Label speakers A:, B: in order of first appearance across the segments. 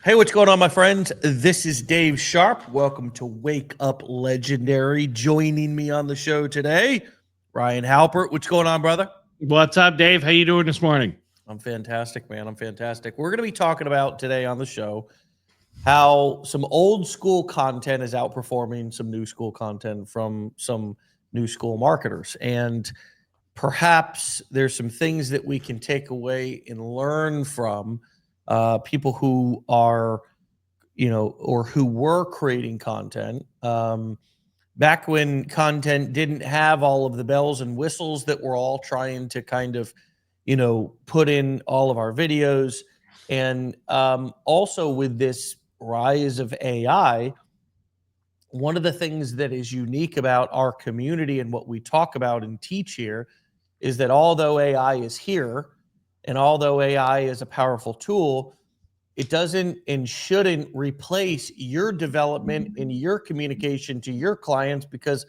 A: Hey, what's going on, my friends? This is Dave Sharpe. Welcome to Wake Up Legendary. Joining me on the show today, Ryan Halpert. What's going on, brother?
B: What's up, Dave? How you doing this morning?
A: I'm fantastic, man. I'm fantastic. We're going to be talking about today on the show how some old school content is outperforming some new school content from some new school marketers. And perhaps there's some things that we can take away and learn from people who are or who were creating content back when content didn't have all of the bells and whistles that we're all trying to kind of, put in all of our videos. And also with this rise of AI, one of the things that is unique about our community and what we talk about and teach here is that although AI is here and although AI is a powerful tool, it doesn't and shouldn't replace your development and your communication to your clients, because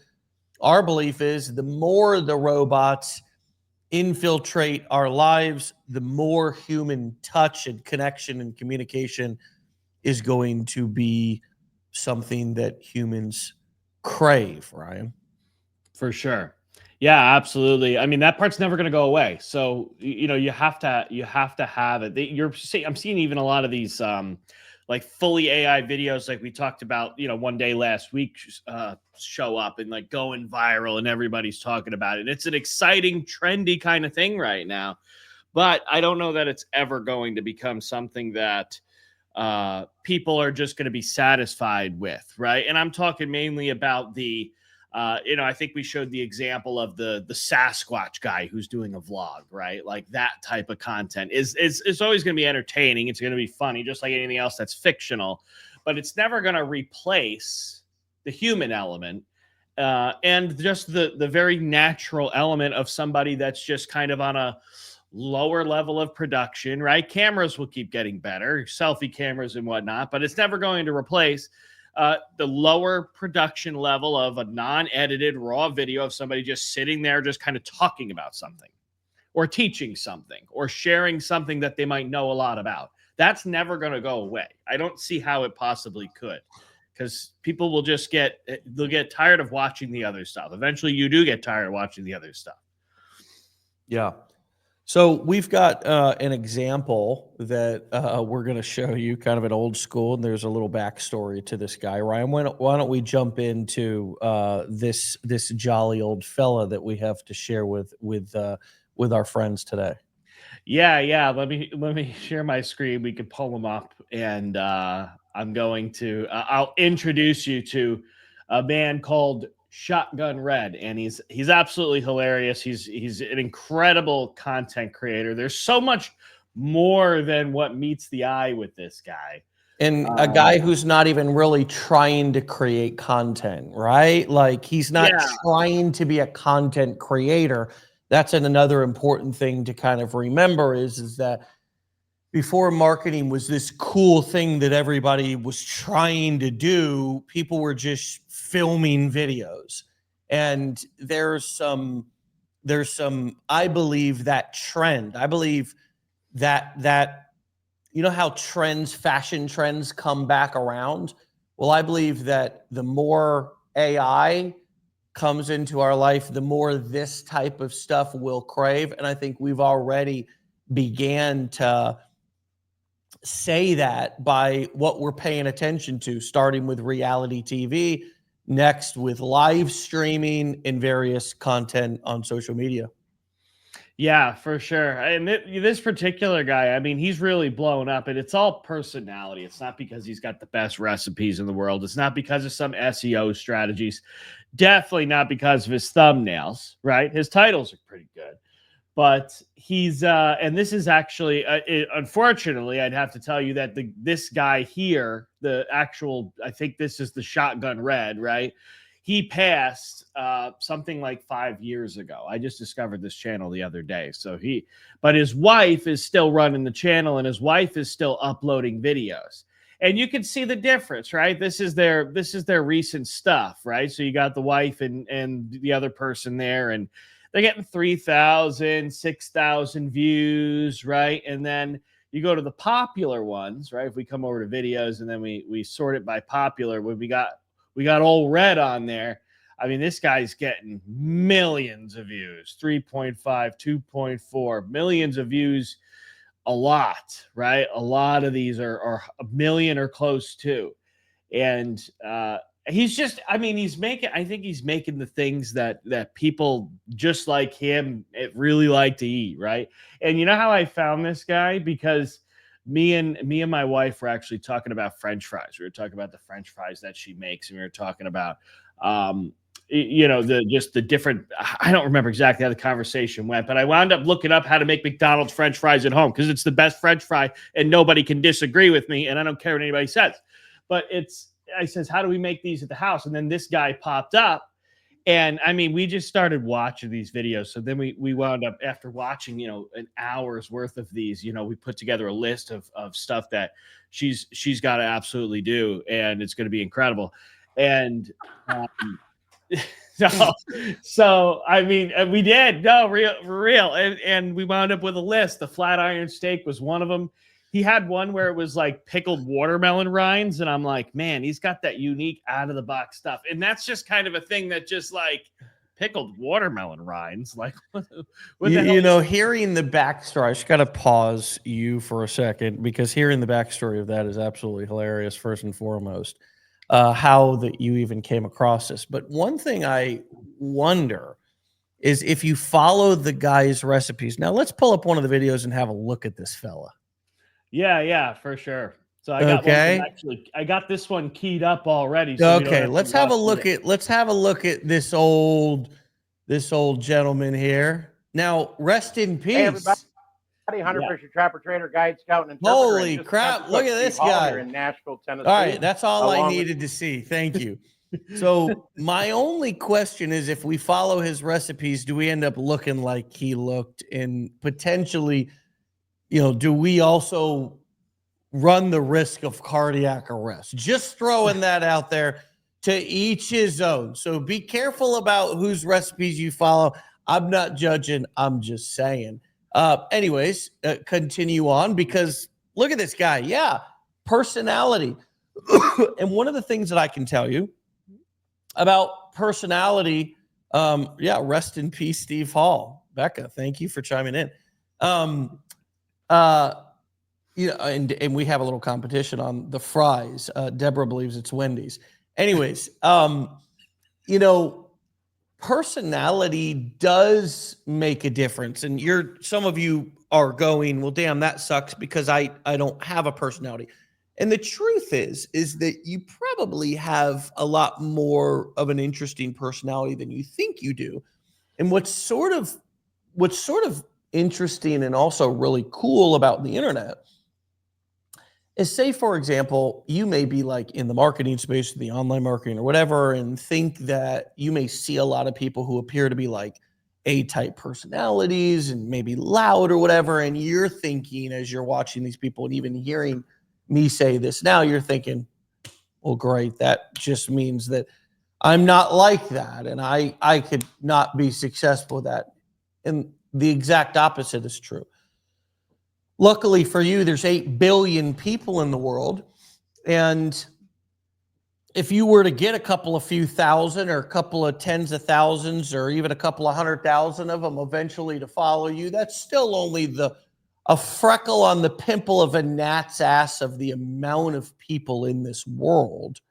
A: our belief is the more the robots infiltrate our lives, the more human touch and connection and communication is going to be something that humans crave, Ryan.
B: For sure. Yeah, absolutely. I mean, that part's never going to go away. So, you have to have it. I'm seeing even a lot of these, like fully AI videos, like we talked about, one day last week, show up and like going viral and everybody's talking about it. It's an exciting, trendy kind of thing right now, but I don't know that it's ever going to become something that people are just going to be satisfied with, right? And I'm talking mainly about the I think we showed the example of the Sasquatch guy who's doing a vlog, right? Like that type of content is always going to be entertaining. It's going to be funny, just like anything else that's fictional, but it's never going to replace the human element and just the very natural element of somebody that's just kind of on a lower level of production, right? Cameras will keep getting better, selfie cameras and whatnot, but it's never going to replace the lower production level of a non-edited raw video of somebody just sitting there just kind of talking about something or teaching something or sharing something that they might know a lot about. That's never going to go away. I don't see how it possibly could, because people will just they'll get tired of watching the other stuff. Eventually you do get tired of watching the other stuff.
A: Yeah. So we've got an example that we're going to show you, kind of an old school, and there's a little backstory to this guy. Ryan, why don't we jump into this jolly old fella that we have to share with our friends today?
B: Yeah. Let me share my screen. We can pull them up, and I'm going to I'll introduce you to a man called Shotgun Red, and he's absolutely hilarious. He's an incredible content creator. There's so much more than what meets the eye with this guy.
A: And a guy who's not even really trying to create content, right? Like he's not
B: Yeah,
A: trying to be a content creator. That's another important thing to kind of remember is that before marketing was this cool thing that everybody was trying to do, people were just filming videos. And there's some I believe that trend. I believe that how fashion trends come back around. Well, I believe that the more AI comes into our life, the more this type of stuff will crave. And I think we've already began to say that by what we're paying attention to, starting with reality TV, next with live streaming and various content on social media.
B: Yeah, for sure. And this particular guy, I mean, he's really blown up, and it's all personality. It's not because he's got the best recipes in the world. It's not because of some SEO strategies. Definitely not because of his thumbnails, right? His titles are pretty good. But he's and this is actually unfortunately, I'd have to tell you that this guy here, I think this is the Shotgun Red, right? He passed something like 5 years ago. I just discovered this channel the other day. But his wife is still running the channel, and his wife is still uploading videos. And you can see the difference, right? This is their recent stuff, right? So you got the wife and the other person there, and they're getting 3,000, 6,000 views, right? And then You go to the popular ones, right? If we come over to videos and then we sort it by popular, when we got old Red on there. I mean, this guy's getting millions of views, 3.5, 2.4 millions of views, a lot, right? A lot of these are a million or close to. And he's just, I mean, I think he's making the things that people just like him really like to eat, right? And you know how I found this guy? Because me and my wife were actually talking about French fries. We were talking about the French fries that she makes, and we were talking about the different, I don't remember exactly how the conversation went, but I wound up looking up how to make McDonald's French fries at home because it's the best French fry and nobody can disagree with me, and I don't care what anybody says. But I says, how do we make these at the house? And then this guy popped up, and I mean, we just started watching these videos. So then we wound up, after watching, an hour's worth of these, we put together a list of stuff that she's got to absolutely do, and it's going to be incredible. And so I mean, we did, no, for real. And we wound up with a list. The flat iron steak was one of them. He had one where it was like pickled watermelon rinds. And I'm like, man, he's got that unique out of the box stuff. And that's just kind of a thing that just like pickled watermelon rinds. Like,
A: hearing the backstory, I just got to pause you for a second, because hearing the backstory of that is absolutely hilarious, first and foremost, how that you even came across this. But one thing I wonder is if you follow the guy's recipes. Now let's pull up one of the videos and have a look at this fella.
B: Yeah, for sure. So I got I got this one keyed up already. So
A: okay, let's have a look at this old gentleman here. Now, rest in peace.
C: Hey, everybody. Hunter Fisher, Trapper, Trainer, Guide, Scout, and Interpreter.
A: Holy crap! Look at this guy
C: in Nashville, Tennessee.
A: All right, that's all I needed to see. Thank you. So my only question is, if we follow his recipes, do we end up looking like he looked? And potentially, do we also run the risk of cardiac arrest? Just throwing that out there. To each his own. So be careful about whose recipes you follow. I'm not judging. I'm just saying. Anyways, continue on, because look at this guy. Yeah, personality. And one of the things that I can tell you about personality, rest in peace, Steve Hall. Becca, thank you for chiming in. And we have a little competition on the fries. Deborah believes it's Wendy's. Anyways, personality does make a difference. And some of you are going, well, damn, that sucks because I don't have a personality. And the truth is that you probably have a lot more of an interesting personality than you think you do. And what's sort of interesting and also really cool about the internet is, say, for example, you may be like in the marketing space, the online marketing or whatever, and think that you may see a lot of people who appear to be like A-type personalities and maybe loud or whatever. And you're thinking, as you're watching these people and even hearing me say this now, you're thinking, well, great. That just means that I'm not like that. And I could not be successful with that. And the exact opposite is true. Luckily for you, there's 8 billion people in the world. And if you were to get a couple of few thousand or a couple of tens of thousands or even a couple of 100,000 of them eventually to follow you, that's still only a freckle on the pimple of a gnat's ass of the amount of people in this world.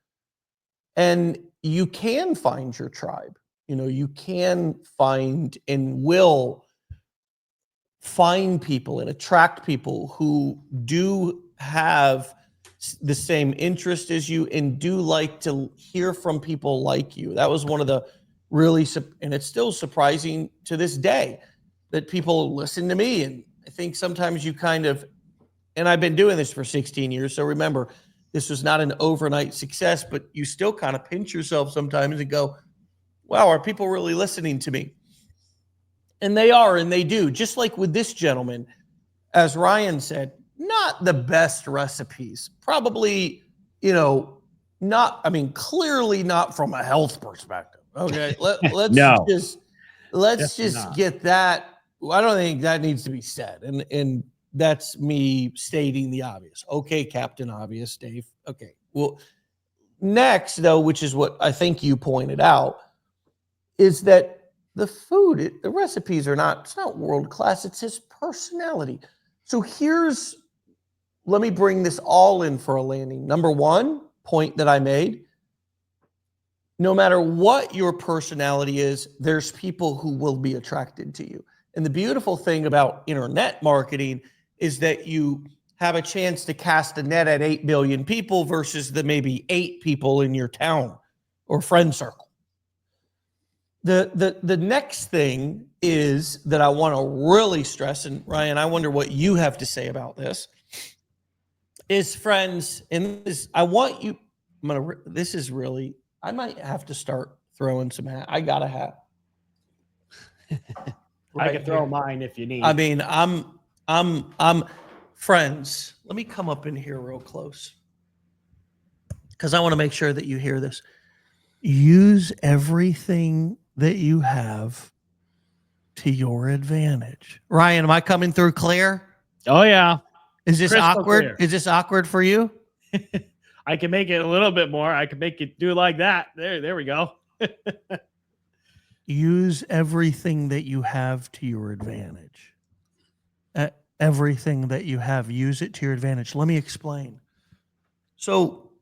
A: And you can find your tribe. You can find and will find people and attract people who do have the same interest as you and do like to hear from people like you. That was one of the really, and it's still surprising to this day, that people listen to me. And I think sometimes you and I've been doing this for 16 years. So remember, this was not an overnight success, but you still kind of pinch yourself sometimes and go, wow, are people really listening to me? And they are, and they do. Just like with this gentleman, as Ryan said, not the best recipes. Probably, clearly not from a health perspective. Okay, let's just get that. I don't think that needs to be said. And that's me stating the obvious. Okay, Captain Obvious, Dave. Okay. Well, next, though, which is what I think you pointed out, is that the food, the recipes are not, it's not world class. It's his personality. So let me bring this all in for a landing. Number one point that I made, no matter what your personality is, there's people who will be attracted to you. And the beautiful thing about internet marketing is that you have a chance to cast a net at 8 billion people versus the maybe 8 people in your town or friend circle. The next thing is that I want to really stress, and Ryan, I wonder what you have to say about this, is friends, and this, I want you, this is really, I might have to start throwing some hat. I got a hat.
B: I can throw mine if you need.
A: I mean, I'm friends. Let me come up in here real close because I want to make sure that you hear this. Use everything that you have to your advantage. Ryan, am I coming through clear?
B: Oh yeah.
A: Is this
B: Crystal
A: awkward?
B: clear.
A: Is this awkward for you?
B: I can make it a little bit more. I can make it do like that. There we go.
A: Use everything that you have to your advantage. Everything that you have, use it to your advantage. Let me explain. So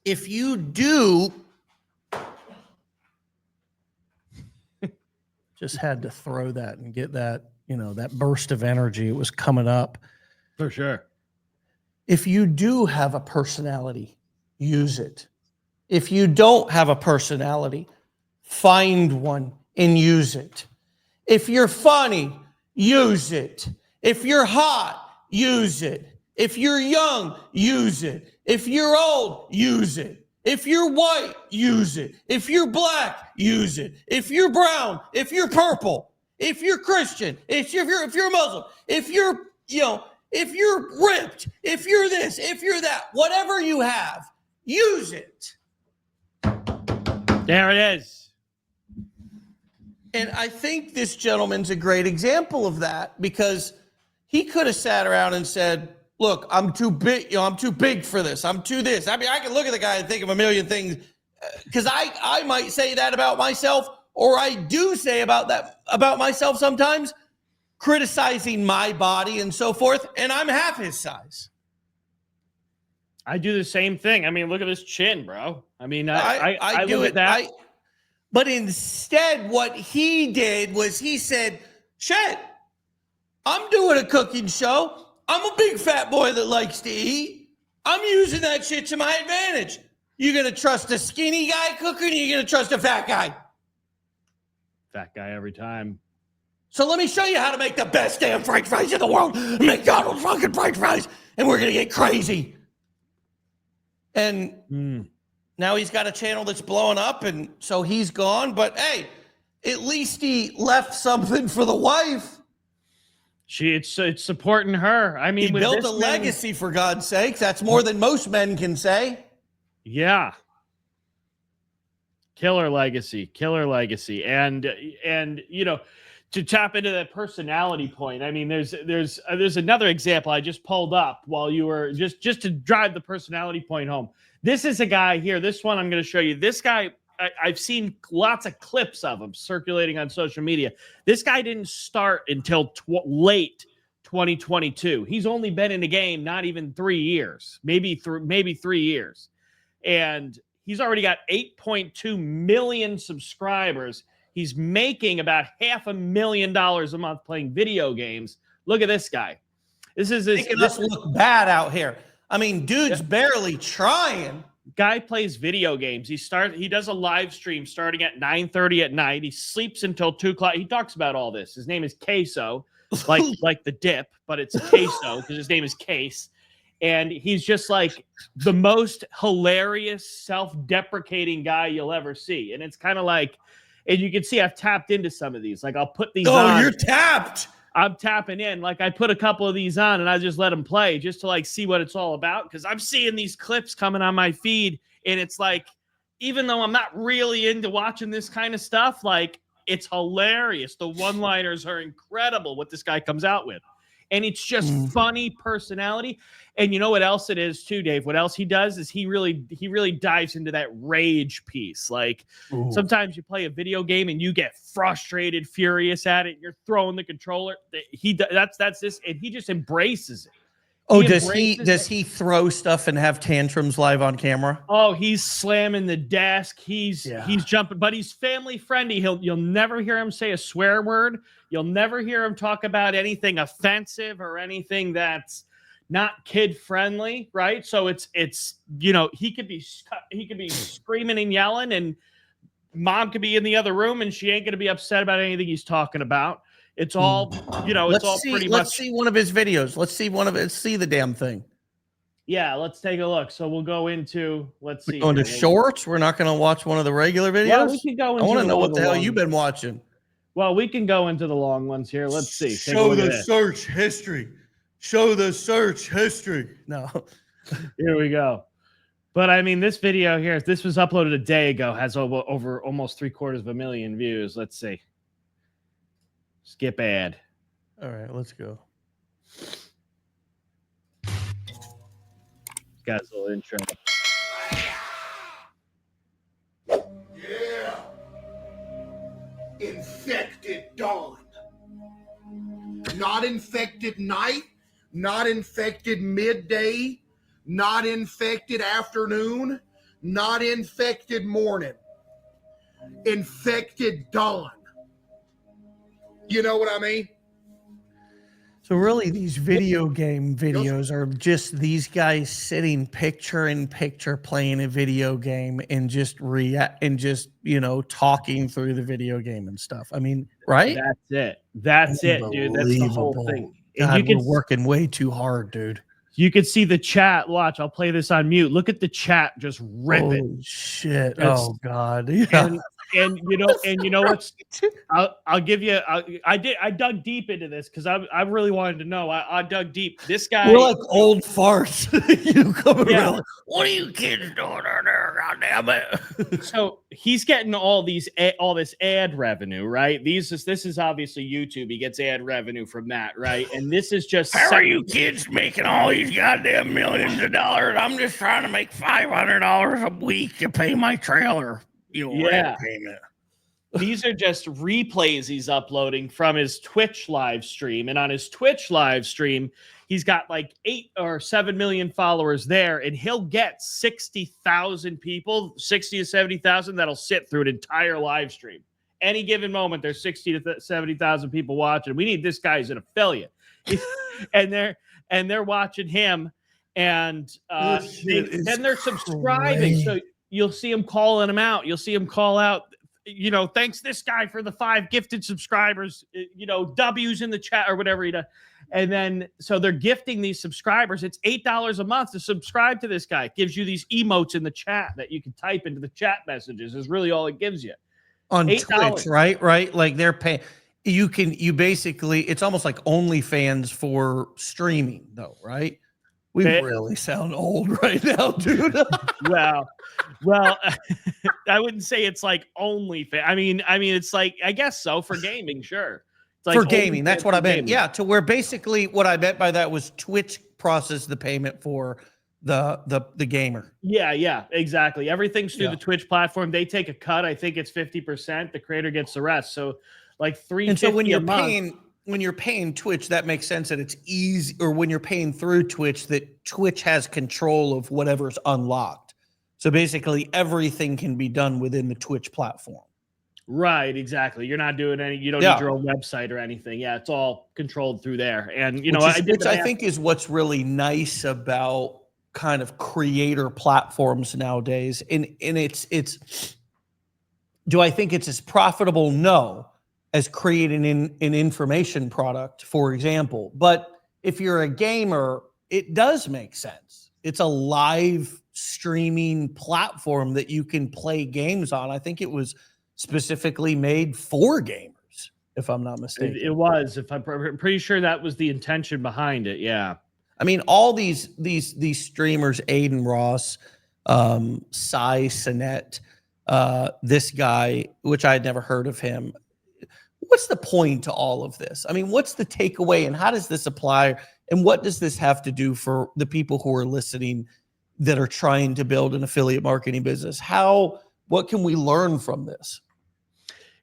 A: if you do, just had to throw that and get that, that burst of energy. It was coming up.
B: For sure.
A: If you do have a personality, use it. If you don't have a personality, find one and use it. If you're funny, use it. If you're hot, use it. If you're young, use it. If you're old, use it. If you're white, use it. If you're black, use it. If you're brown, if you're purple, if you're Christian, if you're Muslim, if you're ripped, if you're this, if you're that, whatever you have, use it.
B: There it is.
A: And I think this gentleman's a great example of that because he could have sat around and said, look, I'm too big, I'm too big for this. I'm too this. I mean, I can look at the guy and think of a million things because I might say that about myself, or I do say about myself sometimes, criticizing my body and so forth, and I'm half his size.
B: I do the same thing. I mean, look at this chin, bro. I mean,
A: I do
B: look
A: it.
B: at that.
A: But instead, what he did was he said, shit, I'm doing a cooking show. I'm a big fat boy that likes to eat. I'm using that shit to my advantage. You going to trust a skinny guy cooking, or you going to trust a fat guy?
B: Fat guy every time.
A: So let me show you how to make the best damn french fries in the world. McDonald's fucking french fries. And we're going to get crazy. And now he's got a channel that's blowing up, and so he's gone. But hey, at least he left something for the wife.
B: It's supporting her. I mean,
A: he built a legacy, for God's sakes. That's more than most men can say.
B: Yeah. Killer legacy. And to tap into that personality point, I mean, there's another example I just pulled up while you were just to drive the personality point home. This is a guy here. This one I'm going to show you. This guy, I've seen lots of clips of him circulating on social media. This guy didn't start until late 2022. He's only been in the game not even 3 years, maybe 3 years, and he's already got 8.2 million subscribers. He's making about $500,000 a month playing video games. Look at this guy. This
A: making us look bad out here. I mean, dude's barely trying.
B: Guy plays video games. He does a live stream starting at 9:30 at night. He sleeps until 2 o'clock. He talks about all this. His name is Queso, like the dip, but it's Queso because his name is Case. And he's just like the most hilarious, self-deprecating guy you'll ever see. And it's kind of like, and you can see I've tapped into some of these. Like I'll put these on.
A: Oh, you're tapped.
B: I'm tapping in. Like I put a couple of these on and I just let them play just to like see what it's all about. Cause I'm seeing these clips coming on my feed. And it's like, even though I'm not really into watching this kind of stuff, like it's hilarious. The one-liners are incredible what this guy comes out with. and it's just
A: Mm.
B: funny personality. And you know what else it is too, Dave? What else he does is he really dives into that rage piece. Like
A: Ooh.
B: sometimes you play a video game and you get frustrated, furious at it. You're throwing the controller. That's this, and he just embraces it.
A: Oh, does he throw stuff and have tantrums live on camera?
B: Oh, he's slamming the desk. He's jumping, but he's family friendly. You'll never hear him say a swear word. You'll never hear him talk about anything offensive or anything that's not kid friendly, right? So it's he could be screaming and yelling, and mom could be in the other room, and she ain't gonna be upset about anything he's talking about. It's all,
A: Let's see one of his videos. Let's see the damn thing.
B: Yeah, let's take a look. So we'll go into,
A: We're going to shorts. We're not going to watch one of the regular videos.
B: Well, we can go into
A: I want to know what the hell you've been watching.
B: Well, we can go into the long ones here. Let's see.
A: Show the search history. Show the search history. No.
B: Here we go. But I mean, this video here, this was uploaded a day ago, has over almost 750,000 views. Let's see. Skip ad.
A: All right, let's go.
B: Guy's a little intro.
D: Yeah. Infected dawn. Not infected night, not infected midday, not infected afternoon, not infected morning. Infected dawn. You know what I mean?
A: So really, these video game videos are just these guys sitting picture in picture playing a video game and just talking through the video game and stuff. I mean, right?
B: That's it, dude. That's the whole thing.
A: God, we're working way too hard, dude.
B: You can see the chat. Watch, I'll play this on mute. Look at the chat just ripping.
A: Oh shit! Oh god! Yeah.
B: And you know what's? I'll give you. I dug deep into this because I really wanted to know. I dug deep. This guy.
A: We're like old farts. You come
B: Yeah.
A: around. What are you kids doing out there? God damn it!
B: So he's getting all this ad revenue, right? This is obviously YouTube. He gets ad revenue from that, right? And this is just
A: How are you kids making all these goddamn millions of dollars? I'm just trying to make $500 a week to pay my trailer. Rent payment.
B: These are just replays he's uploading from his Twitch live stream. And on his Twitch live stream, he's got like 8 or 7 million followers there. And he'll get 60,000 people, 60 to 70,000 that'll sit through an entire live stream. Any given moment, there's 60 to 70,000 people watching. We need this guy as an affiliate. and they're watching him. And then they're subscribing.
A: Crazy.
B: So you'll see him calling him out. You'll see him call out, thanks this guy for the 5 gifted subscribers, W's in the chat or whatever he does. And then, so they're gifting these subscribers. It's $8 a month to subscribe to this guy. It gives you these emotes in the chat that you can type into the chat messages is really all it gives you.
A: On
B: $8.
A: Twitch, right? Like they're paying. You basically, it's almost like OnlyFans for streaming though, right? We really sound old right now, dude.
B: Well, I wouldn't say it's like only. I mean, it's like, I guess so for gaming, sure. It's like
A: for gaming, that's what I meant.
B: Gaming.
A: Yeah, to where basically what I meant by that was Twitch processed the payment for the gamer.
B: Yeah, exactly. Everything's through the Twitch platform. They take a cut. I think it's 50%. The creator gets the rest. So like $350
A: and so when you're
B: a month.
A: When you're paying Twitch, that makes sense that it's easy, or when you're paying through Twitch, that Twitch has control of whatever's unlocked. So basically everything can be done within the Twitch platform.
B: Right, exactly. You're not doing you don't need your own website or anything. Yeah, it's all controlled through there. And which
A: I think is what's really nice about kind of creator platforms nowadays. And it's do I think it's as profitable? No. As creating an information product, for example. But if you're a gamer, it does make sense. It's a live streaming platform that you can play games on. I think it was specifically made for gamers, if I'm not mistaken.
B: It was. If I'm pretty sure that was the intention behind it. Yeah.
A: I mean, all these streamers, Aiden Ross, Cy Sinet, this guy, which I had never heard of him. what's the point to all of this? I mean, what's the takeaway, and how does this apply? And what does this have to do for the people who are listening that are trying to build an affiliate marketing business? What can we learn from this?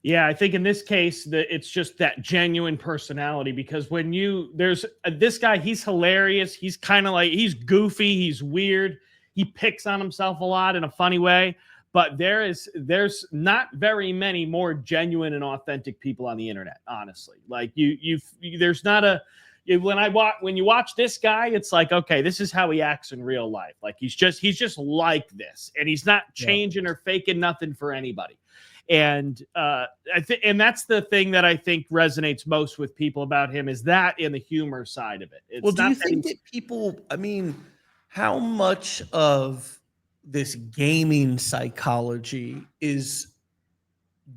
B: Yeah, I think in this case that it's just that genuine personality, because when there's this guy, he's hilarious. He's kind of like, he's goofy, he's weird. He picks on himself a lot in a funny way, but there's not very many more genuine and authentic people on the internet, honestly. Like there's not a when you watch this guy, it's like, okay, this is how he acts in real life. Like he's just like this, and he's not changing or faking nothing for anybody. And and that's the thing that I think resonates most with people about him, is that in the humor side of it. It's
A: well, do you think that people, I mean, how much of this gaming psychology is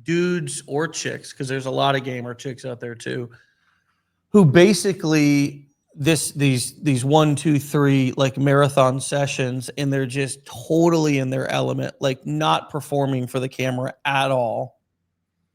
A: dudes or chicks, because there's a lot of gamer chicks out there too, who basically these 1, 2, 3 like marathon sessions, and they're just totally in their element, like not performing for the camera at all,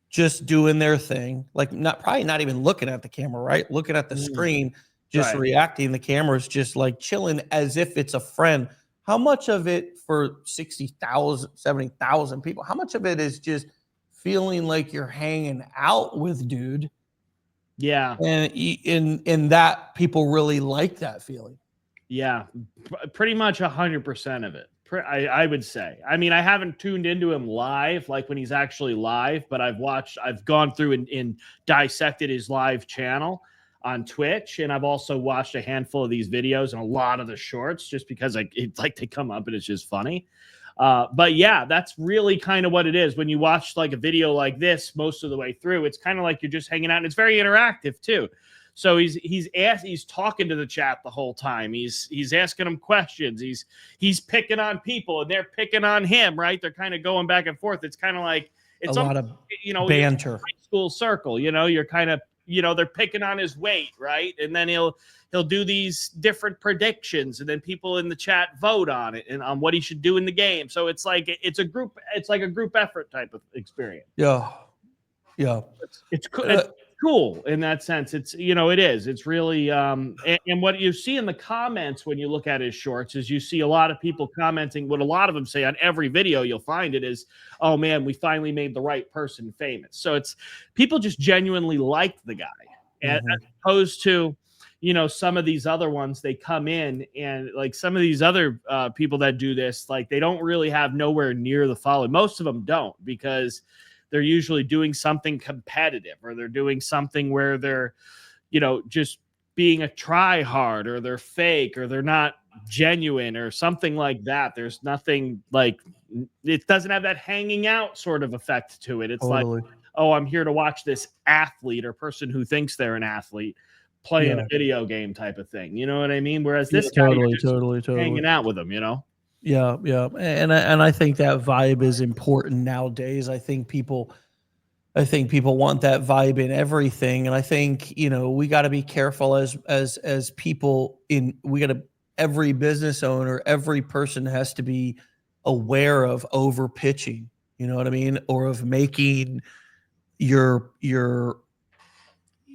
A: just doing their thing, like probably not even looking at the camera, right? Looking at the screen, just reacting. The camera's just like chilling as if it's a friend. How much of it, for 60,000, 70,000 people, how much of it is just feeling like you're hanging out with dude?
B: Yeah.
A: And in that, people really like that feeling.
B: Yeah, pretty much 100% of it. I would say. I mean, I haven't tuned into him live, like when he's actually live, but I've gone through and dissected his live channel on Twitch, and I've also watched a handful of these videos and a lot of the shorts, just because they come up and it's just funny. But yeah, that's really kind of what it is. When you watch like a video like this most of the way through, it's kind of like you're just hanging out, and it's very interactive too. So he's talking to the chat the whole time. He's asking them questions. He's picking on people, and they're picking on him, right? They're kind of going back and forth. It's kind of like it's
A: a lot of banter.
B: High school circle, you're kind of, they're picking on his weight, right? And then he'll do these different predictions, and then people in the chat vote on it and on what he should do in the game. So it's like a group effort type of experience.
A: Yeah.
B: It's cool. It's cool in that sense. It's it is. It's really and what you see in the comments when you look at his shorts is you see a lot of people commenting. What a lot of them say on every video, you'll find it is, "Oh man, we finally made the right person famous." So it's people just genuinely like the guy, as opposed to some of these other ones. They come in, and like some of these other people that do this, like they don't really have nowhere near the following. Most of them don't, because they're usually doing something competitive, or they're doing something where they're, just being a try hard, or they're fake, or they're not genuine, or something like that. There's nothing like, it doesn't have that hanging out sort of effect to it. It's
A: totally.
B: like, oh, I'm here to watch this athlete or person who thinks they're an athlete playing a video game type of thing. You know what I mean? Whereas this guy,
A: totally
B: hanging out with him,
A: Yeah. And I think that vibe is important nowadays. I think people want that vibe in everything. And I think, we got to be careful as people every business owner, every person has to be aware of over pitching, you know what I mean? Or of making your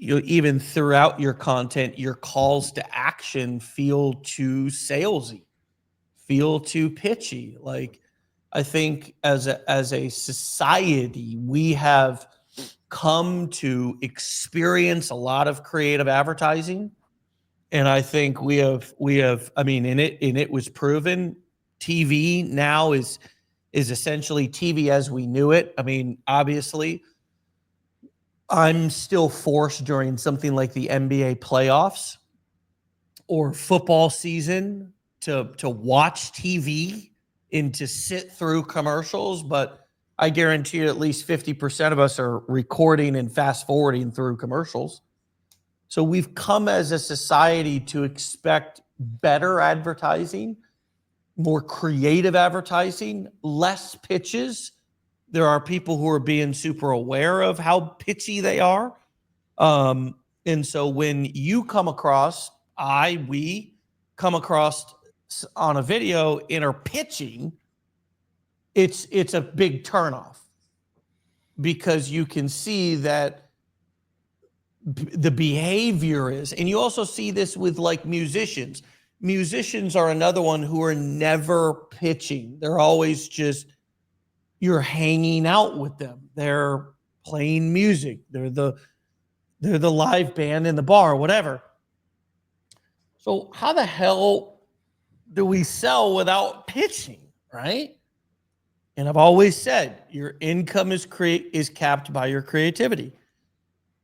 A: even throughout your content, your calls to action feel too salesy, feel too pitchy. Like, I think as a society, we have come to experience a lot of creative advertising. And I think we have, I mean, it was proven TV now is essentially TV as we knew it. I mean, obviously, I'm still forced during something like the NBA playoffs or football season to watch TV and to sit through commercials, but I guarantee you at least 50% of us are recording and fast forwarding through commercials. So we've come as a society to expect better advertising, more creative advertising, less pitches. There are people who are being super aware of how pitchy they are. And so when you come across, we come across on a video and are pitching, it's a big turnoff, because you can see that the behavior is. And you also see this with like musicians. Musicians are another one who are never pitching. They're always just, you're hanging out with them. They're playing music. They're the live band in the bar, whatever. So how the hell do we sell without pitching, right? And I've always said your income is capped by your creativity.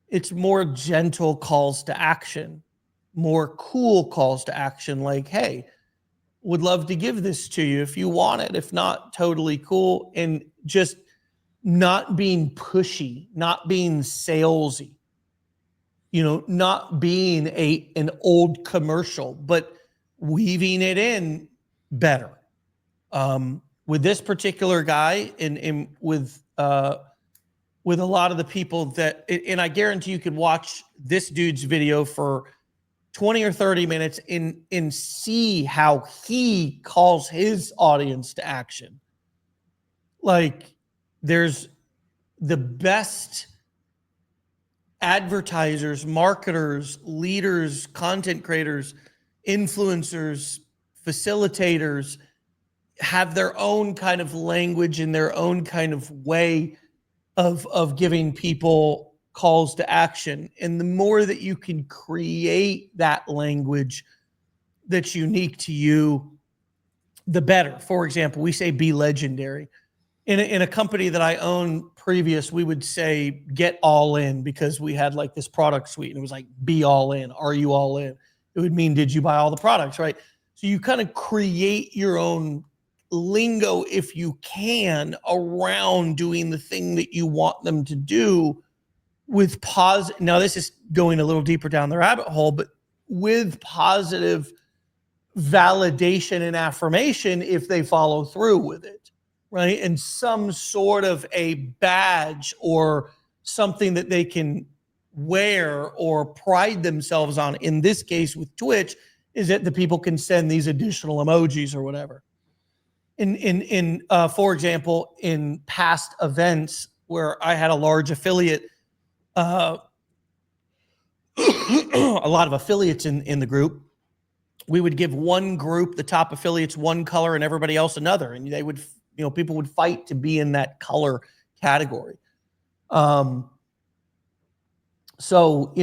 A: It's more gentle calls to action, more cool calls to action, like, hey, would love to give this to you if you want it. If not, totally cool. And just not being pushy, not being salesy, not being an old commercial, but weaving it in better. With this particular guy and with a lot of the people that, and I guarantee you could watch this dude's video for 20 or 30 minutes and see how he calls his audience to action. Like, there's the best advertisers, marketers, leaders, content creators, influencers, facilitators have their own kind of language and their own kind of way of giving people calls to action. And the more that you can create that language that's unique to you, the better. For example, we say be legendary. In a company that I own previous, we would say get all in, because we had like this product suite and it was like be all in. Are you all in? It would mean, did you buy all the products, right? So you kind of create your own lingo, if you can, around doing the thing that you want them to do with positive. Now, this is going a little deeper down the rabbit hole, but with positive validation and affirmation if they follow through with it, right? And some sort of a badge or something that they can wear or pride themselves on. In this case with Twitch, is that the people can send these additional emojis or whatever. For example, in past events where I had a large affiliate, a lot of affiliates in the group, we would give one group, the top affiliates, one color and everybody else another. And they would, people would fight to be in that color category. So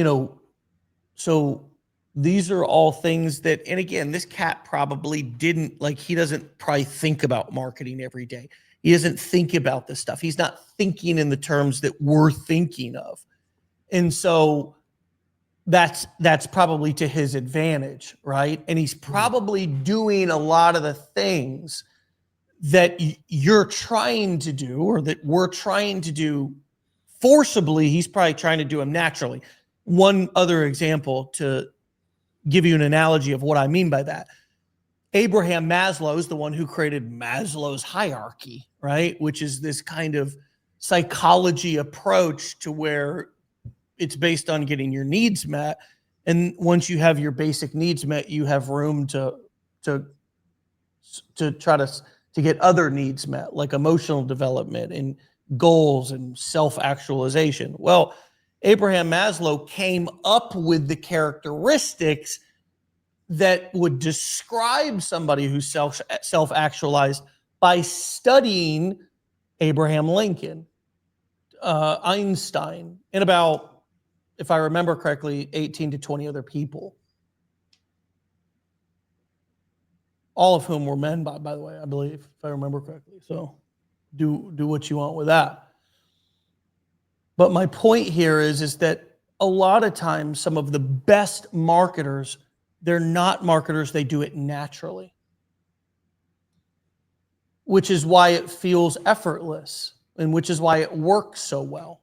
A: these are all things that, and again, this cat probably didn't, like, he doesn't probably think about marketing every day. He doesn't think about this stuff. He's not thinking in the terms that we're thinking of. And so that's probably to his advantage, right? And he's probably doing a lot of the things that you're trying to do, or that we're trying to do forcibly. He's probably trying to do them naturally. One other example to give you an analogy of what I mean by that. Abraham Maslow is the one who created Maslow's hierarchy, right? Which is this kind of psychology approach to where it's based on getting your needs met. And once you have your basic needs met, you have room to try to get other needs met, like emotional development and goals and self-actualization. Well, Abraham Maslow came up with the characteristics that would describe somebody who's self-actualized by studying Abraham Lincoln, Einstein, and about, if I remember correctly, 18 to 20 other people. All of whom were men, by the way, I believe, if I remember correctly. So do what you want with that. But my point here is that a lot of times some of the best marketers, they're not marketers, they do it naturally, which is why it feels effortless and which is why it works so well.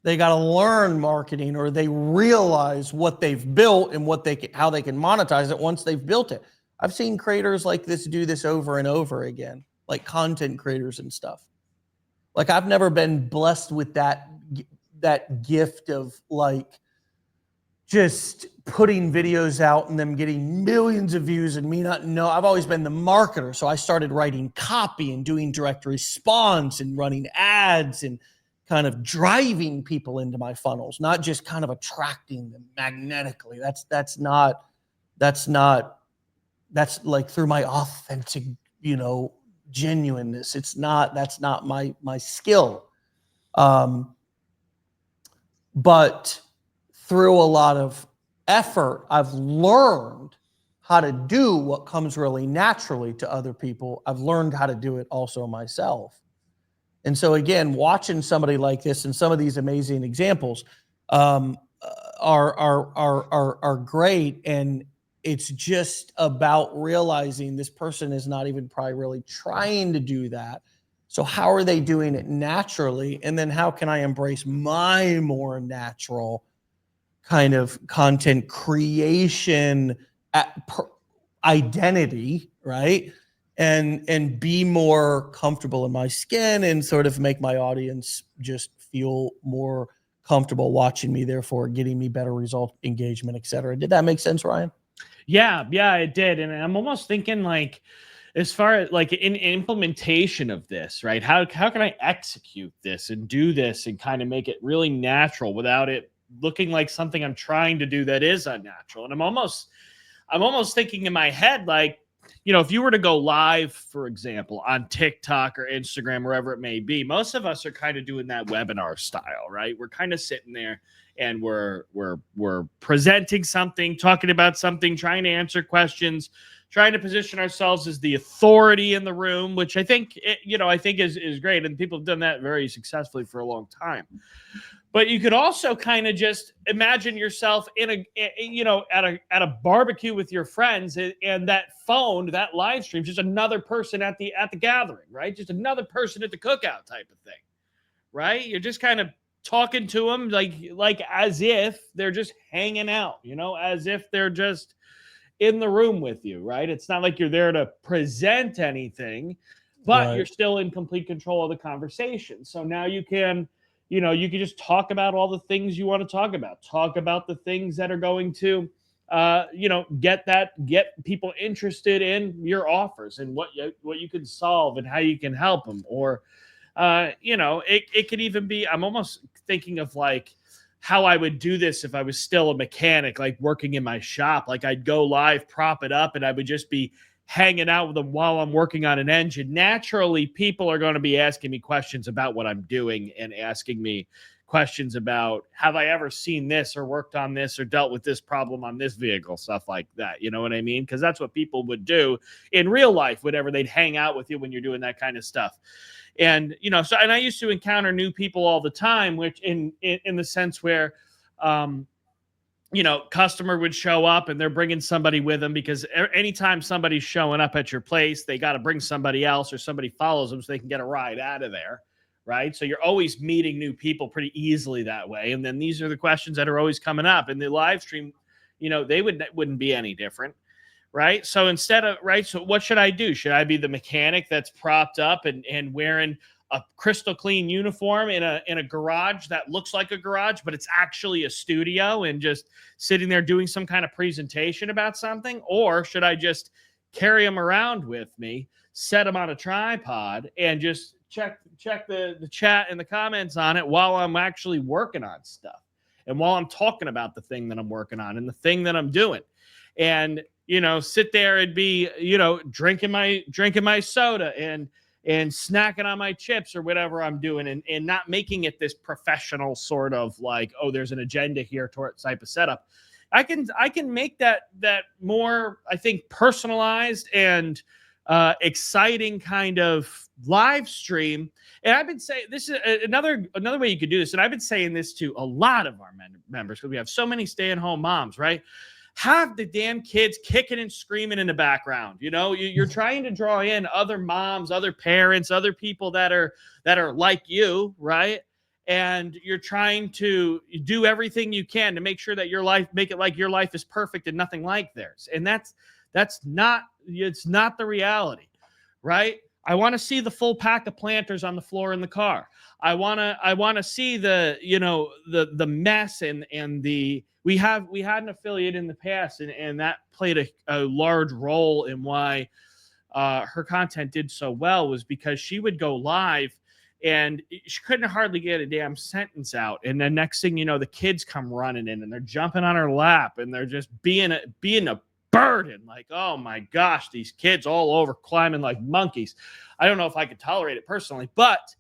A: They got to learn marketing, or they realize what they've built and how they can monetize it once they've built it. I've seen creators like this do this over and over again, like content creators and stuff. Like, I've never been blessed with that gift of like just putting videos out and them getting millions of views and me not know. I've always been the marketer. So I started writing copy and doing direct response and running ads and kind of driving people into my funnels, not just kind of attracting them magnetically. That's like through my authentic, genuineness. That's not my skill. But through a lot of effort, I've learned how to do what comes really naturally to other people. I've learned how to do it also myself. And so again, watching somebody like this and some of these amazing examples are great. And it's just about realizing this person is not even probably really trying to do that. So how are they doing it naturally? And then how can I embrace my more natural kind of content creation identity, right? And be more comfortable in my skin and sort of make my audience just feel more comfortable watching me, therefore getting me better result, engagement, et cetera. Did that make sense, Ryan?
B: Yeah, it did. And I'm almost thinking like, as far as like in implementation of this, right? How can I execute this and do this and kind of make it really natural without it looking like something I'm trying to do that is unnatural? And I'm almost thinking in my head, like, if you were to go live, for example, on TikTok or Instagram, wherever it may be, most of us are kind of doing that webinar style, right? We're kind of sitting there and we're presenting something, talking about something, trying to answer questions, trying to position ourselves as the authority in the room, which I think is great. And people have done that very successfully for a long time. But you could also kind of just imagine yourself at a barbecue with your friends, and that phone, that live stream, just another person at the gathering, right? Just another person at the cookout type of thing, right? You're just kind of talking to them like as if they're just hanging out, as if they're just in the room with you, right? It's not like you're there to present anything, but
A: Right.
B: you're still in complete control of the conversation. So now you can just talk about all the things you want to talk about the things that are going to, get people interested in your offers and what you can solve and how you can help them. Or, it could even be, I'm almost thinking of like how I would do this if I was still a mechanic, like working in my shop. Like I'd go live, prop it up, and I would just be hanging out with them while I'm working on an engine. Naturally, people are going to be asking me questions about what I'm doing and asking me questions about, have I ever seen this or worked on this or dealt with this problem on this vehicle, stuff like that. You know what I mean? Because that's what people would do in real life whenever they'd hang out with you when you're doing that kind of stuff. And, and I used to encounter new people all the time, which in the sense where, customer would show up and they're bringing somebody with them, because anytime somebody's showing up at your place, they got to bring somebody else or somebody follows them so they can get a ride out of there. Right. So you're always meeting new people pretty easily that way. And then these are the questions that are always coming up in the live stream. They wouldn't be any different. Right. So so what should I do? Should I be the mechanic that's propped up and wearing a crystal clean uniform in a garage that looks like a garage, but it's actually a studio, and just sitting there doing some kind of presentation about something? Or should I just carry them around with me, set them on a tripod, and just check the chat and the comments on it while I'm actually working on stuff, and while I'm talking about the thing that I'm working on and the thing that I'm doing, and sit there and be, drinking my soda and snacking on my chips or whatever I'm doing, and not making it this professional sort of like, oh, there's an agenda here type of setup. I can make that more, I think, personalized and exciting kind of live stream. And I've been saying, this is another way you could do this, and I've been saying this to a lot of our members, because we have so many stay-at-home moms, right? Have the damn kids kicking and screaming in the background. You're trying to draw in other moms, other parents, other people that are like you, right? And you're trying to do everything you can to make sure that make it like your life is perfect and nothing like theirs. And it's not the reality, right? I want to see the full pack of planters on the floor in the car. I want to see the mess and the, we had an affiliate in the past, and that played a large role in why her content did so well, was because she would go live and she couldn't hardly get a damn sentence out. And then next thing you know, the kids come running in and they're jumping on her lap and they're just being a burden. Like, oh my gosh, these kids all over climbing like monkeys. I don't know if I could tolerate it personally, but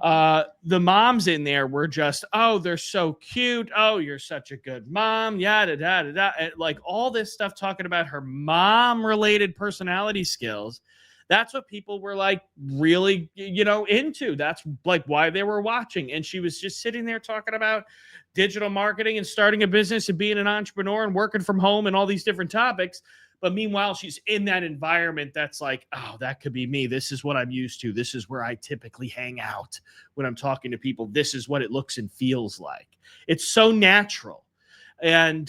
B: the moms in there were just, oh, they're so cute. Oh, you're such a good mom. Yada, da, da, da. And like all this stuff talking about her mom related personality skills. That's what people were like really, into. That's like why they were watching. And she was just sitting there talking about digital marketing and starting a business and being an entrepreneur and working from home and all these different topics. But meanwhile, she's in that environment that's like, oh, that could be me. This is what I'm used to. This is where I typically hang out when I'm talking to people. This is what it looks and feels like. It's so natural. And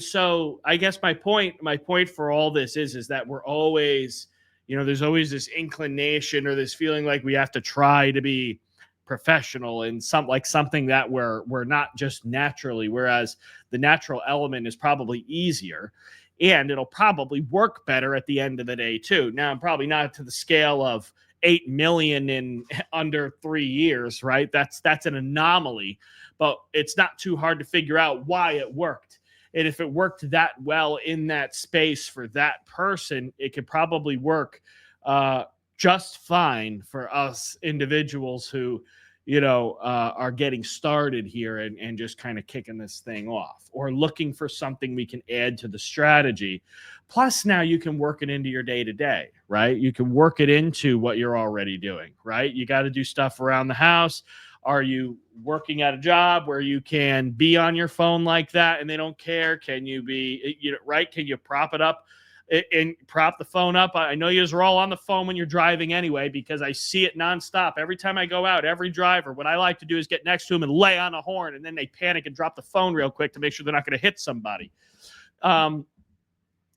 B: so I guess my point for all this is that we're always, there's always this inclination or this feeling like we have to try to be professional and something that we're not just naturally, whereas the natural element is probably easier. And it'll probably work better at the end of the day, too. Now, I'm probably not to the scale of 8 million in under 3 years, right? That's an anomaly, but it's not too hard to figure out why it worked. And if it worked that well in that space for that person, it could probably work just fine for us individuals who, are getting started here and just kind of kicking this thing off or looking for something we can add to the strategy. Plus, now you can work it into your day-to-day, right? You can work it into what you're already doing, right? You got to do stuff around the house. Are you working at a job where you can be on your phone like that and they don't care? Can you be, right? Can you prop it up and prop the phone up? I know you're all on the phone when you're driving anyway, because I see it nonstop. Every time I go out, every driver, what I like to do is get next to them and lay on a horn, and then they panic and drop the phone real quick to make sure they're not going to hit somebody.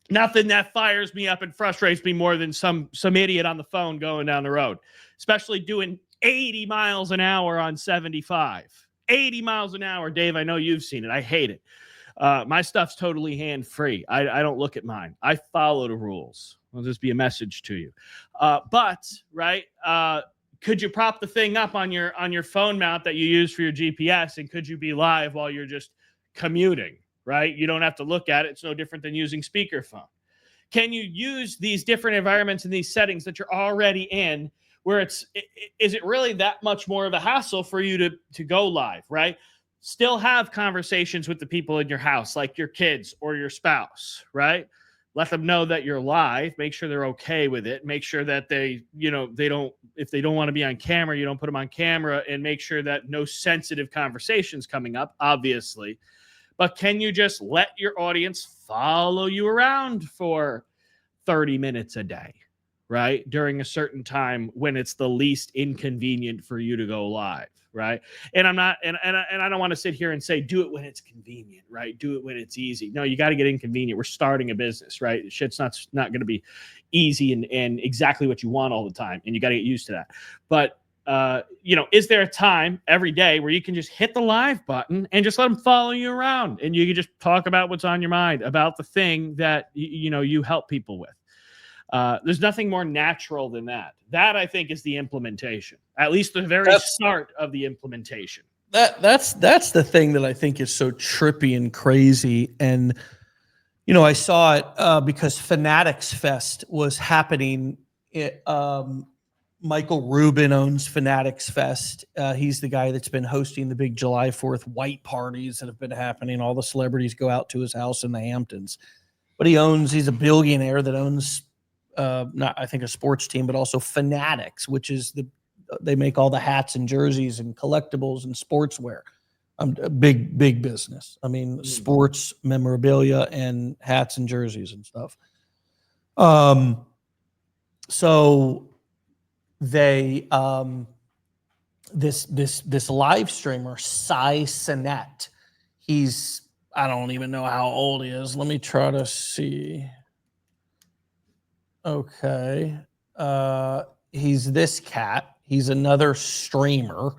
B: Nothing that fires me up and frustrates me more than some idiot on the phone going down the road, especially doing 80 miles an hour on 75. 80 miles an hour, Dave, I know you've seen it. I hate it. My stuff's totally hand-free. I don't look at mine. I follow the rules. I'll just be a message to you. But could you prop the thing up on your phone mount that you use for your GPS, and could you be live while you're just commuting, right? You don't have to look at it. It's no different than using speakerphone. Can you use these different environments and these settings that you're already in, where is it really that much more of a hassle for you to go live, right? Still have conversations with the people in your house, like your kids or your spouse, right? Let them know that you're live. Make sure they're okay with it. Make sure that if they don't want to be on camera, you don't put them on camera, and make sure that no sensitive conversations coming up, obviously. But can you just let your audience follow you around for 30 minutes a day, right? During a certain time when it's the least inconvenient for you to go live, right? And I'm not, and I don't want to sit here and say, do it when it's convenient, right? Do it when it's easy. No, you got to get inconvenient. We're starting a business, right? Shit's not going to be easy and exactly what you want all the time. And you got to get used to that. But, is there a time every day where you can just hit the live button and just let them follow you around, and you can just talk about what's on your mind, about the thing that, you help people with? There's nothing more natural than that. That, I think, is the implementation, at least the very start of the implementation.
A: That's the thing that I think is so trippy and crazy. And, I saw it because Fanatics Fest was happening. Michael Rubin owns Fanatics Fest. He's the guy that's been hosting the big July 4th white parties that have been happening. All the celebrities go out to his house in the Hamptons. But he's a billionaire that owns not, I think, a sports team, but also Fanatics, which is they make all the hats and jerseys and collectibles and sportswear. A big business. I mean, sports memorabilia and hats and jerseys and stuff. So they this live streamer, Cy Sinet, I don't even know how old he is. Let me try to see. Okay. He's this cat. He's another streamer.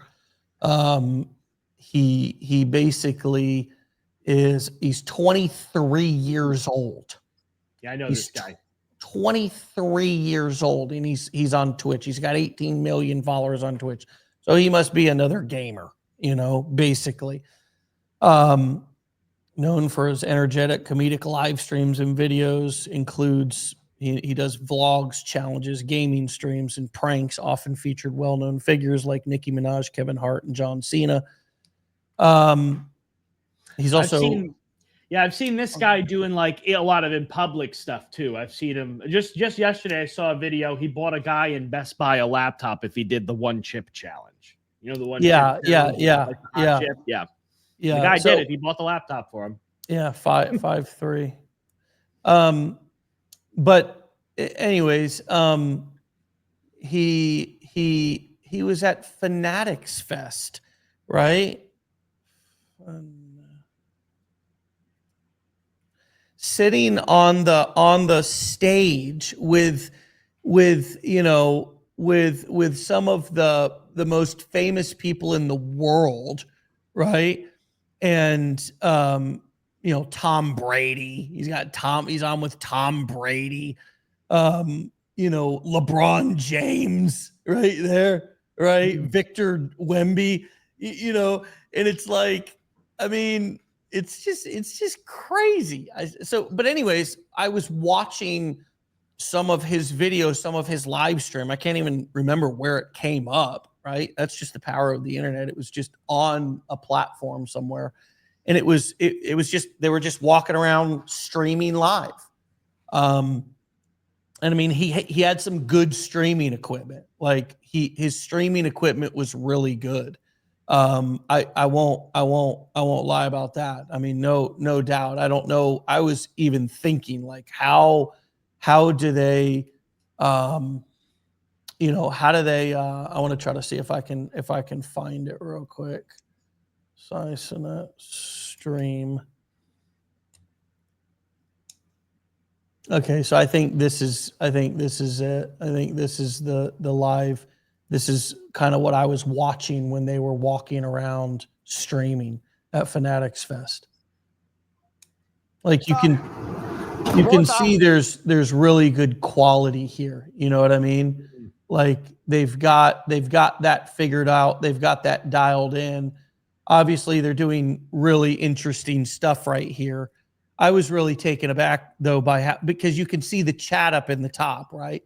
A: He basically he's 23 years old.
B: Yeah, I know this guy.
A: 23 years old, and he's on Twitch. He's got 18 million followers on Twitch. So he must be another gamer, basically. Known for his energetic comedic live streams and videos, includes he does vlogs, challenges, gaming streams, and pranks, often featured well-known figures like Nicki Minaj, Kevin Hart, and John Cena. He's also
B: I've seen this guy doing like a lot of in public stuff too. I've seen him just yesterday. I saw a video. He bought a guy in Best Buy a laptop if he did the one chip challenge. The one.
A: Yeah.
B: Chip, chip. Yeah. The guy did it. He bought the laptop for him.
A: Yeah, 5'3". But anyways, he was at Fanatics Fest, right? Sitting on the stage with some of the most famous people in the world, right? And Tom Brady. He's on with Tom Brady. LeBron James right there, right? Victor Wemby, and it's like, I mean, it's just crazy. But anyways, I was watching some of his videos, some of his live stream. I can't even remember where it came up, right? That's just the power of the internet. It was just on a platform somewhere. And it was just, they were just walking around streaming live. And I mean, he had some good streaming equipment. Like his streaming equipment was really good. I won't lie about that. I mean, no doubt. I don't know. I was even thinking like, how do they, how do they, I want to try to see if I can find it real quick. Sisonet stream. Okay, so I think this is it. I think this is the live. This is kind of what I was watching when they were walking around streaming at Fanatics Fest. Like you can see there's really good quality here. You know what I mean? Like they've got that figured out. They've got that dialed in. Obviously, they're doing really interesting stuff right here. I was really taken aback though because you can see the chat up in the top, right?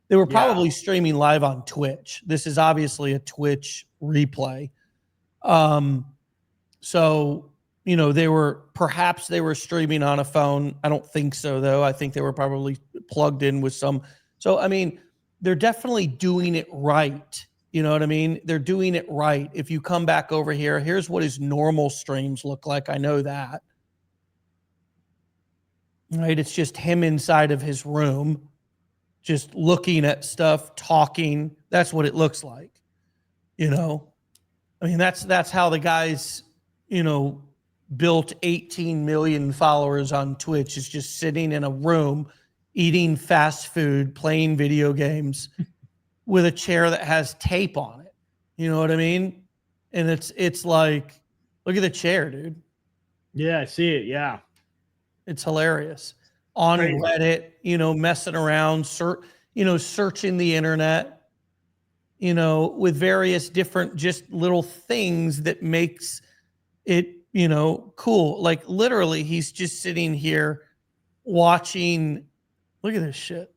A: They were probably streaming live on Twitch. This is obviously a Twitch replay. So, they were streaming on a phone. I don't think so though. I think they were probably plugged in with some. So, I mean, they're definitely doing it right. You know what I mean? They're doing it right. If you come back over here, here's what his normal streams look like. I know that. Right? It's just him inside of his room, just looking at stuff, talking. That's what it looks like. I mean, that's how the guys, built 18 million followers on Twitch, is just sitting in a room, eating fast food, playing video games with a chair that has tape on it. You know what I mean? And it's like, look at the chair, dude.
B: Yeah, I see it. Yeah.
A: It's hilarious. On Reddit, messing around, searching the internet, with various different just little things that makes it, cool. Like literally, he's just sitting here watching. Look at this shit.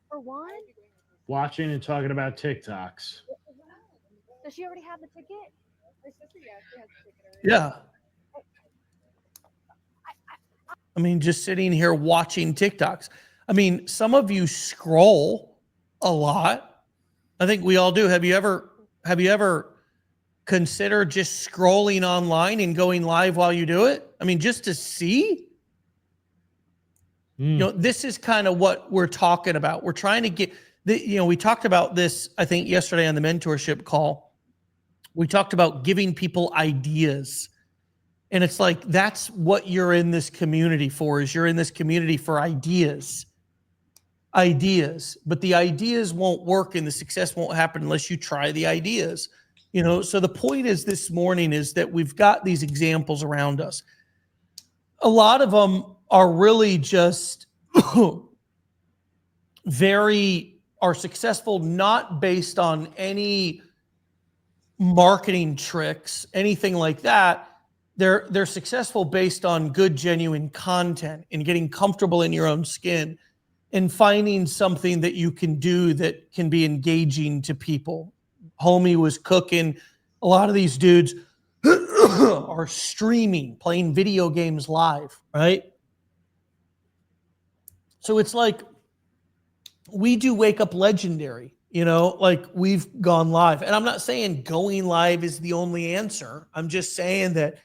E: For one?
B: Watching and talking about TikToks.
E: Does she already have the ticket? My sister, yeah, she has the ticket already.
A: Yeah. I mean, just sitting here watching TikToks. I mean, some of you scroll a lot. I think we all do. Have you ever considered just scrolling online and going live while you do it? I mean, just to see? This is kind of what we're talking about. We're trying to get we talked about this, I think, yesterday on the mentorship call. We talked about giving people ideas. And it's like, that's what you're in this community for, is you're in this community for ideas. But the ideas won't work and the success won't happen unless you try the ideas. So the point is this morning is that we've got these examples around us. A lot of them are really just, are successful not based on any marketing tricks, anything like that. They're successful based on good, genuine content and getting comfortable in your own skin and finding something that you can do that can be engaging to people. Homie was cooking. A lot of these dudes are streaming, playing video games live, right? So it's like we do Wake Up Legendary, like we've gone live. And I'm not saying going live is the only answer. I'm just saying that,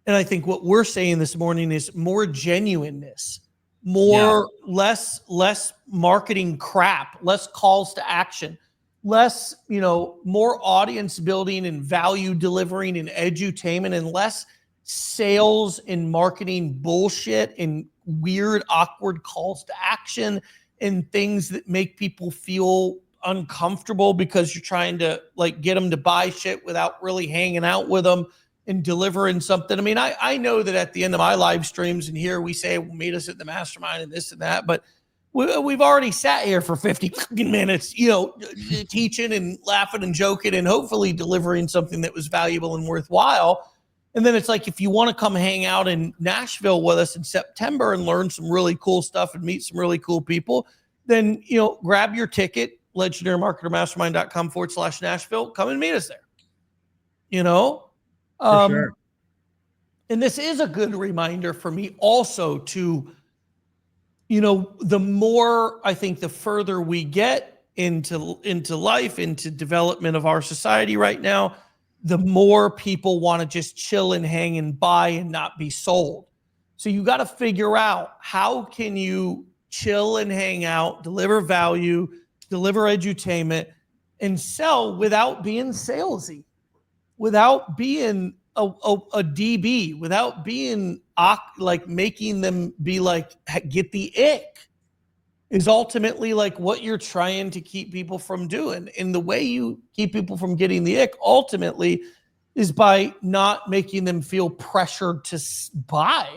A: and I think what we're saying this morning is more genuineness, less marketing crap, less calls to action, less, more audience building and value delivering and edutainment, and less sales and marketing bullshit and weird, awkward calls to action and things that make people feel uncomfortable because you're trying to like get them to buy shit without really hanging out with them and delivering something. I mean, I know that at the end of my live streams and here we say, meet us at the mastermind and this and that, but we've already sat here for 50 minutes, teaching and laughing and joking and hopefully delivering something that was valuable and worthwhile. And then it's like, if you want to come hang out in Nashville with us in September and learn some really cool stuff and meet some really cool people, then, grab your ticket, legendarymarketermastermind.com/Nashville, come and meet us there,
B: For sure.
A: And this is a good reminder for me also to, the more, I think, the further we get into life, into development of our society right now, the more people want to just chill and hang and buy and not be sold. So you got to figure out, how can you chill and hang out, deliver value, deliver edutainment, and sell without being salesy, without being a DB, without being like making them be like, get the ick, is ultimately like what you're trying to keep people from doing. And the way you keep people from getting the ick ultimately is by not making them feel pressured to buy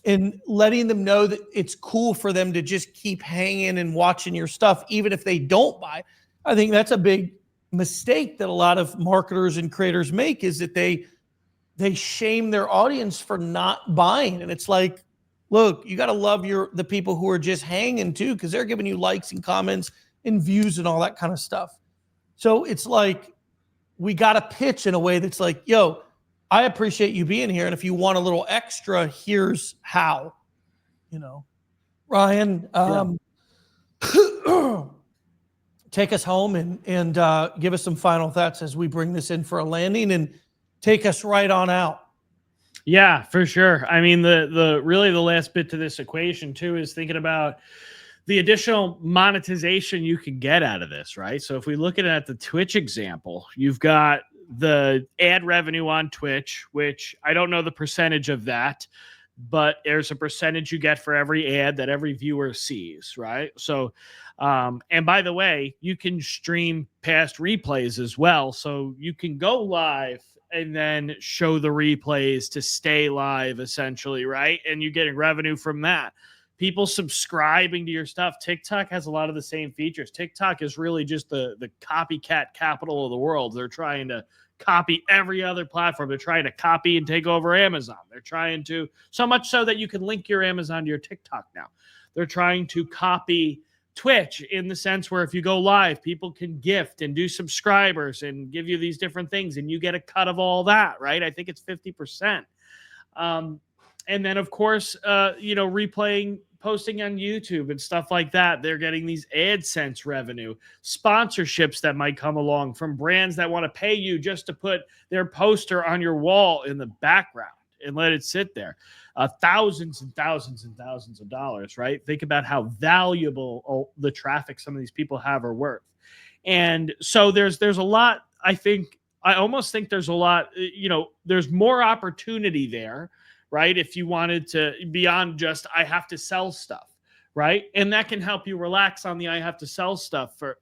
A: and letting them know that it's cool for them to just keep hanging and watching your stuff, even if they don't buy. I think that's a big mistake that a lot of marketers and creators make, is that they shame their audience for not buying. And it's like, look, you got to love the people who are just hanging too, because they're giving you likes and comments and views and all that kind of stuff. So it's like, we got to pitch in a way that's like, yo, I appreciate you being here. And if you want a little extra, here's how, Ryan, take us home and give us some final thoughts as we bring this in for a landing, and take us right on out.
B: Yeah, for sure. I mean, the really the last bit to this equation too is thinking about the additional monetization you can get out of this, right? So if we look at the Twitch example, you've got the ad revenue on Twitch, which I don't know the percentage of that, but there's a percentage you get for every ad that every viewer sees, right? So, and by the way, you can stream past replays as well. So you can go live and then show the replays to stay live, essentially, right? And you're getting revenue from that. People subscribing to your stuff. TikTok has a lot of the same features. TikTok is really just the copycat capital of the world. They're trying to copy every other platform. They're trying to copy and take over Amazon. They're trying to, so much so that you can link your Amazon to your TikTok now. They're trying to copy Twitch in the sense where if you go live, people can gift and do subscribers and give you these different things, and you get a cut of all that, right? I think it's 50%. And then, of course, replaying, posting on YouTube and stuff like that. They're getting these AdSense revenue, sponsorships that might come along from brands that want to pay you just to put their poster on your wall in the background and let it sit there. Thousands and thousands and thousands of dollars, right? Think about how valuable the traffic some of these people have are worth. And so there's a lot, I almost think there's a lot, there's more opportunity there, right? If you wanted to, beyond just, I have to sell stuff, right? And that can help you relax on the I have to sell stuff a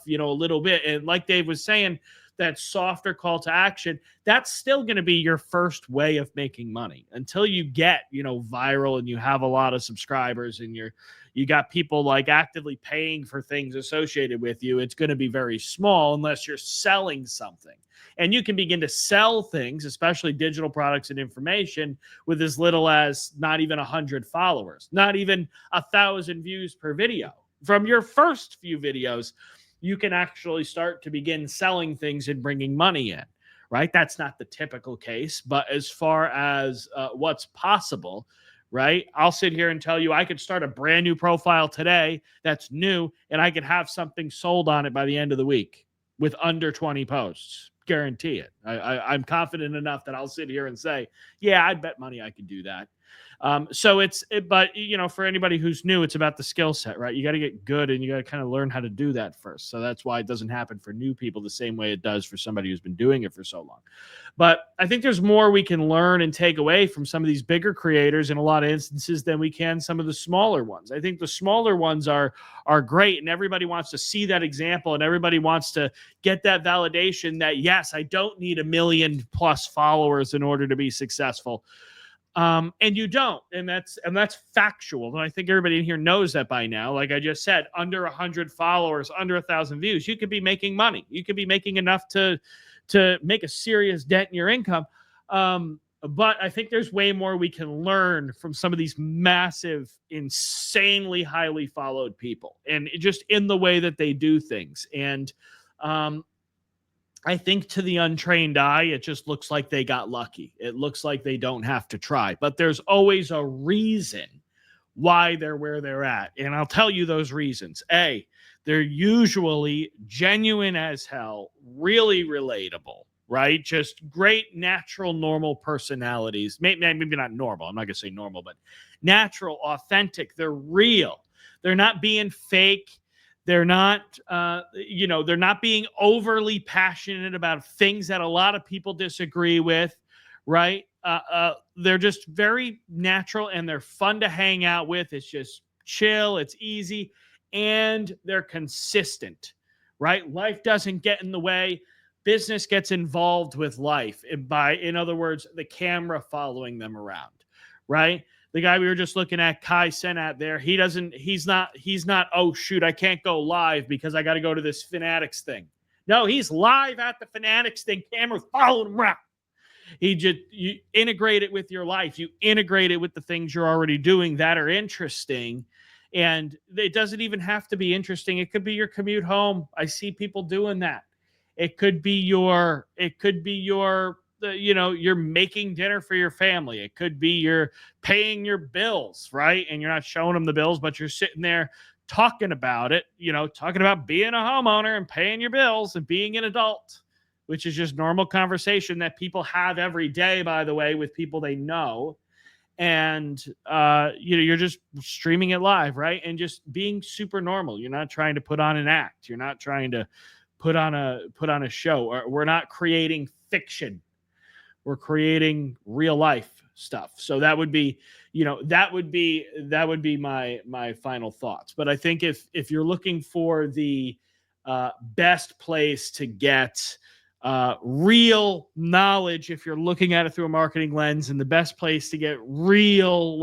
B: little bit. And like Dave was saying, that softer call to action, that's still going to be your first way of making money until you get, viral and you have a lot of subscribers and you got people like actively paying for things associated with you. It's going to be very small unless you're selling something. And you can begin to sell things, especially digital products and information, with as little as not even 100 followers, not even 1,000 views per video. From your first few videos, you can actually start to begin selling things and bringing money in, right? That's not the typical case, but as far as what's possible, right? I'll sit here and tell you I could start a brand new profile today that's new, and I could have something sold on it by the end of the week with under 20 posts. Guarantee it. I'm confident enough that I'll sit here and say, yeah, I'd bet money I could do that. But for anybody who's new, it's about the skill set, right? You got to get good and you got to kind of learn how to do that first. So that's why it doesn't happen for new people the same way it does for somebody who's been doing it for so long. But I think there's more we can learn and take away from some of these bigger creators in a lot of instances than we can some of the smaller ones. I think the smaller ones are great, and everybody wants to see that example, and everybody wants to get that validation that, yes, I don't need 1 million+ followers in order to be successful. And you don't, and that's factual. And I think everybody in here knows that by now. Like I just said, under 100 followers, under 1,000 views, you could be making money. You could be making enough to make a serious dent in your income. But I think there's way more we can learn from some of these massive, insanely highly followed people, and just in the way that they do things. And I think to the untrained eye, it just looks like they got lucky. It looks like they don't have to try, but there's always a reason why they're where they're at. And I'll tell you those reasons. A, they're usually genuine as hell, really relatable, right? Just great, natural, normal personalities. Maybe not normal. I'm not going to say normal, but natural, authentic. They're real. They're not being fake. They're not, they're not being overly passionate about things that a lot of people disagree with, right? They're just very natural and they're fun to hang out with. It's just chill, it's easy, and they're consistent, right? Life doesn't get in the way. Business gets involved with life in other words, the camera following them around, right? The guy we were just looking at, Kai Senat there, he's not, oh shoot, I can't go live because I got to go to this Fanatics thing. No, he's live at the Fanatics thing. Camera's following him around. You integrate it with your life. You integrate it with the things you're already doing that are interesting. And it doesn't even have to be interesting. It could be your commute home. I see people doing that. It could be you're making dinner for your family. It could be you're paying your bills, right? And you're not showing them the bills, but you're sitting there talking about it, talking about being a homeowner and paying your bills and being an adult, which is just normal conversation that people have every day, by the way, with people they know. And, you're just streaming it live, right? And just being super normal. You're not trying to put on an act. You're not trying to put on a show. Or we're not creating fiction. We're creating real life stuff. So that would be my final thoughts. But I think if you're looking for the best place to get real knowledge, if you're looking at it through a marketing lens, and the best place to get real,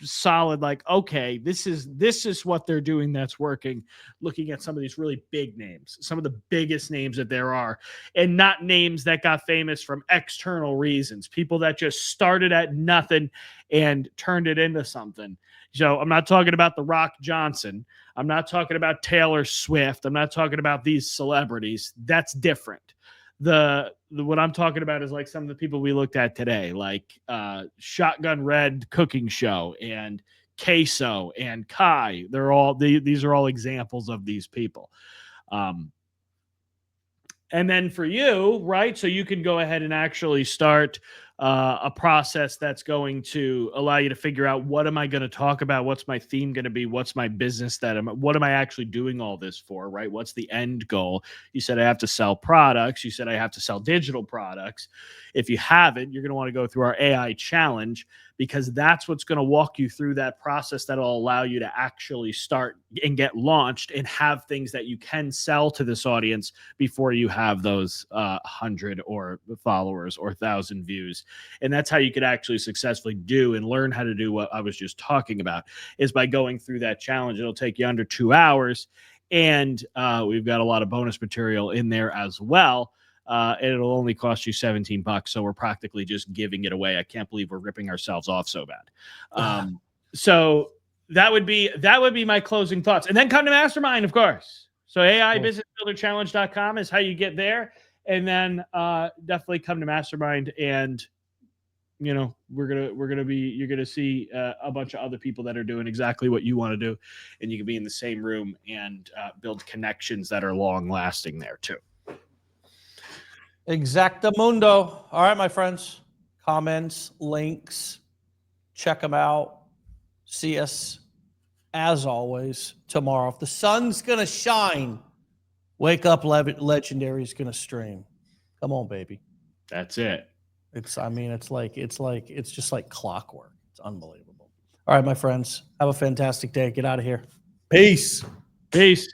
B: solid, okay, this is what they're doing that's working, looking at some of these really big names, some of the biggest names that there are, and not names that got famous from external reasons, people that just started at nothing and turned it into something. So I'm not talking about The Rock Johnson. I'm not talking about Taylor Swift. I'm not talking about these celebrities. That's different. What I'm talking about is some of the people we looked at today, Shotgun Red Cooking Show and Queso and Kai. These are all examples of these people. And then for you, right? So you can go ahead and actually start a process that's going to allow you to figure out, what am I going to talk about? What's my theme going to be? What's my business what am I actually doing all this for, right? What's the end goal? You said I have to sell products. You said I have to sell digital products. If you haven't, you're going to want to go through our AI challenge, because that's what's going to walk you through that process that'll allow you to actually start and get launched and have things that you can sell to this audience before you have those 100 or followers or 1,000 views. And that's how you could actually successfully do and learn how to do what I was just talking about, is by going through that challenge. It'll take you under 2 hours. And we've got a lot of bonus material in there as well. And it'll only cost you $17. So we're practically just giving it away. I can't believe we're ripping ourselves off so bad. So that would be my closing thoughts. And then come to Mastermind, of course. So AIBusinessBuilderChallenge.com is how you get there. And then definitely come to Mastermind, and you're gonna see a bunch of other people that are doing exactly what you want to do, and you can be in the same room and build connections that are long lasting there too.
A: Exactamundo. All right, my friends. Comments, links, check them out. See us, as always, tomorrow. If the sun's going to shine, Wake Up Legendary is going to stream. Come on, baby.
B: That's it.
A: It's just like clockwork. It's unbelievable. All right, my friends. Have a fantastic day. Get out of here. Peace.
B: Peace.